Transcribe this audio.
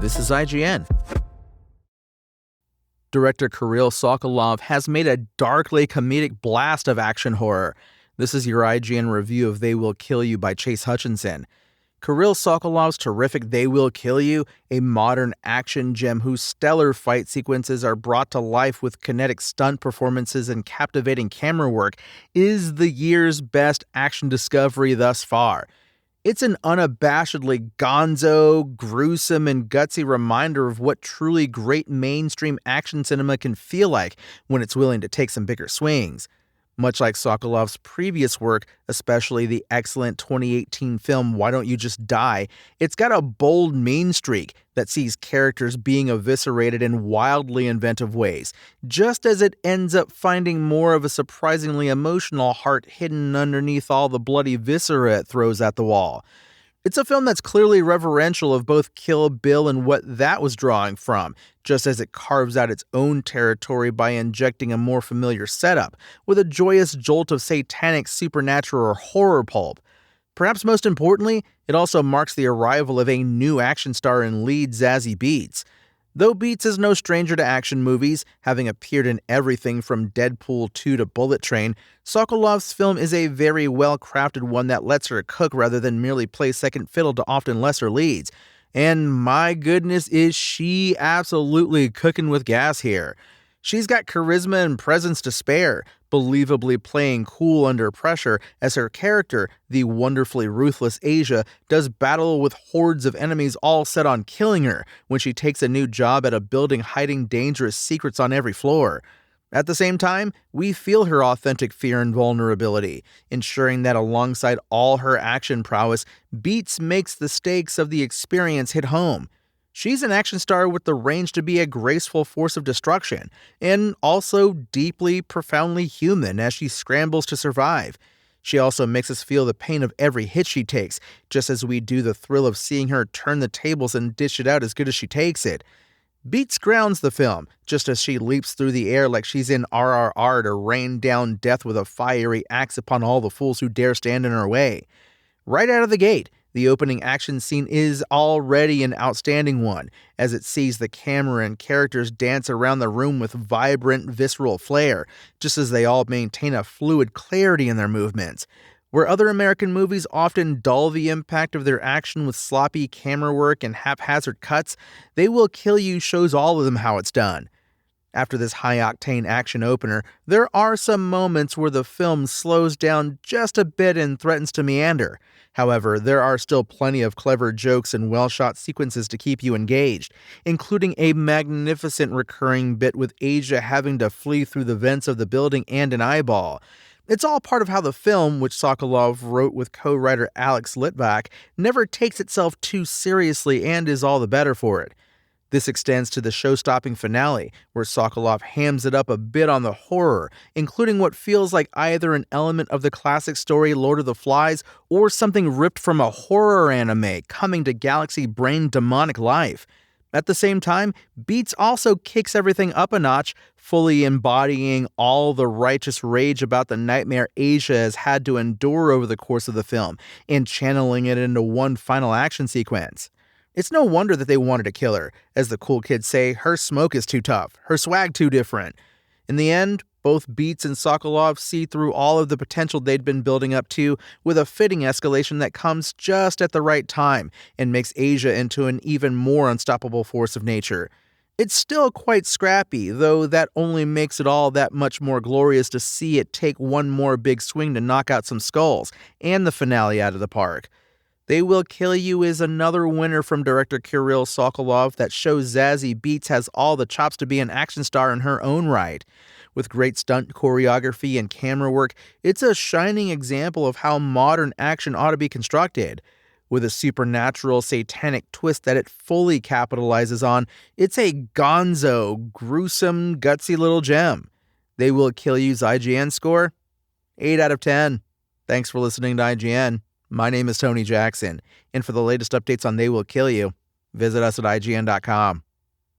This is IGN. Director Kirill Sokolov has made a darkly comedic blast of action horror. This is your IGN review of They Will Kill You by Chase Hutchinson. Kirill Sokolov's terrific They Will Kill You, a modern action gem whose stellar fight sequences are brought to life with kinetic stunt performances and captivating camera work, is the year's best action discovery thus far. It's an unabashedly gonzo, gruesome, and gutsy reminder of what truly great mainstream action cinema can feel like when it's willing to take some bigger swings. Much like Sokolov's previous work, especially the excellent 2018 film Why Don't You Just Die, it's got a bold mean streak that sees characters being eviscerated in wildly inventive ways, just as it ends up finding more of a surprisingly emotional heart hidden underneath all the bloody viscera it throws at the wall. It's a film that's clearly reverential of both Kill Bill and what that was drawing from, just as it carves out its own territory by injecting a more familiar setup, with a joyous jolt of satanic, supernatural, or horror pulp. Perhaps most importantly, it also marks the arrival of a new action star in lead Zazie Beetz. Though Beetz is no stranger to action movies, having appeared in everything from Deadpool 2 to Bullet Train, Sokolov's film is a very well-crafted one that lets her cook rather than merely play second fiddle to often lesser leads. And my goodness, is she absolutely cooking with gas here. She's got charisma and presence to spare, believably playing cool under pressure as her character, the wonderfully ruthless Asia, does battle with hordes of enemies all set on killing her when she takes a new job at a building hiding dangerous secrets on every floor. At the same time, we feel her authentic fear and vulnerability, ensuring that alongside all her action prowess, Beetz makes the stakes of the experience hit home. She's an action star with the range to be a graceful force of destruction, and also deeply, profoundly human as she scrambles to survive. She also makes us feel the pain of every hit she takes, just as we do the thrill of seeing her turn the tables and dish it out as good as she takes it. Beetz grounds the film, just as she leaps through the air like she's in RRR to rain down death with a fiery axe upon all the fools who dare stand in her way. Right out of the gate, the opening action scene is already an outstanding one, as it sees the camera and characters dance around the room with vibrant, visceral flair, just as they all maintain a fluid clarity in their movements. Where other American movies often dull the impact of their action with sloppy camera work and haphazard cuts, They Will Kill You shows all of them how it's done. After this high-octane action opener, there are some moments where the film slows down just a bit and threatens to meander. However, there are still plenty of clever jokes and well-shot sequences to keep you engaged, including a magnificent recurring bit with Asia having to flee through the vents of the building and an eyeball. It's all part of how the film, which Sokolov wrote with co-writer Alex Litvak, never takes itself too seriously and is all the better for it. This extends to the show-stopping finale, where Sokolov hams it up a bit on the horror, including what feels like either an element of the classic story Lord of the Flies or something ripped from a horror anime coming to galaxy-brain demonic life. At the same time, Beetz also kicks everything up a notch, fully embodying all the righteous rage about the nightmare Asia has had to endure over the course of the film, and channeling it into one final action sequence. It's no wonder that they wanted to kill her. As the cool kids say, her smoke is too tough, her swag too different. In the end, both Beetz and Sokolov see through all of the potential they'd been building up to, with a fitting escalation that comes just at the right time and makes Asia into an even more unstoppable force of nature. It's still quite scrappy, though that only makes it all that much more glorious to see it take one more big swing to knock out some skulls, and the finale out of the park. They Will Kill You is another winner from director Kirill Sokolov that shows Zazie Beetz has all the chops to be an action star in her own right. With great stunt choreography and camera work, it's a shining example of how modern action ought to be constructed. With a supernatural, satanic twist that it fully capitalizes on, it's a gonzo, gruesome, gutsy little gem. They Will Kill You's IGN score? 8 out of 10. Thanks for listening to IGN. My name is Tony Jackson, and for the latest updates on They Will Kill You, visit us at IGN.com.